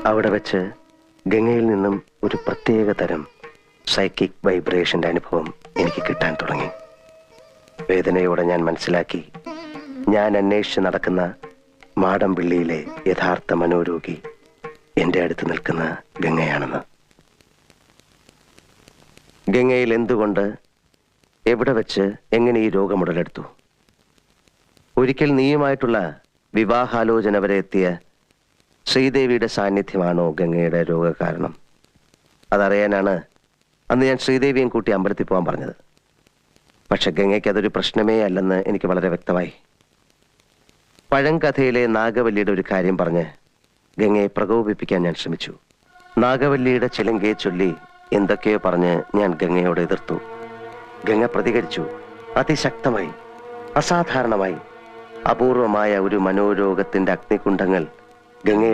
അവിടെ വെച്ച് ഗംഗയിൽ നിന്നും ഒരു പ്രത്യേക തരം സൈക്കിക് വൈബ്രേഷന്റെ അനുഭവം എനിക്ക് കിട്ടാൻ തുടങ്ങി. വേദനയോടെ ഞാൻ മനസ്സിലാക്കി, ഞാൻ അന്വേഷിച്ച് നടക്കുന്ന മാടമ്പിള്ളിയിലെ യഥാർത്ഥ മനോരോഗി എൻ്റെ അടുത്ത് നിൽക്കുന്ന ഗംഗയാണെന്ന്. ഗംഗയിൽ എന്തുകൊണ്ട്, എവിടെ വെച്ച്, എങ്ങനെ ഈ രോഗം ഉടലെടുത്തു? ഒരിക്കൽ നീയുമായിട്ടുള്ള വിവാഹാലോചന വരെ എത്തിയ ശ്രീദേവിയുടെ സാന്നിധ്യമാണോ ഗംഗയുടെ രോഗകാരണം? അതറിയാനാണ് അന്ന് ഞാൻ ശ്രീദേവിയും കൂട്ടി അമ്പലത്തിൽ പോകാൻ പറഞ്ഞത്. പക്ഷെ ഗംഗയ്ക്ക് അതൊരു പ്രശ്നമേ അല്ലെന്ന് എനിക്ക് വളരെ വ്യക്തമായി. പഴങ്കഥയിലെ നാഗവല്ലിയുടെ ഒരു കാര്യം പറഞ്ഞ് ഗംഗയെ പ്രകോപിപ്പിക്കാൻ ഞാൻ ശ്രമിച്ചു. നാഗവല്ലിയുടെ ചിലങ്കയെ ചൊല്ലി എന്തൊക്കെയോ പറഞ്ഞ് ഞാൻ ഗംഗയോട് എതിർത്തു. ഗംഗ പ്രതികരിച്ചു, അതിശക്തമായി, അസാധാരണമായി. അപൂർവമായ ഒരു മനോരോഗത്തിന്റെ അഗ്നികുണ്ഡങ്ങൾ ഗംഗയെ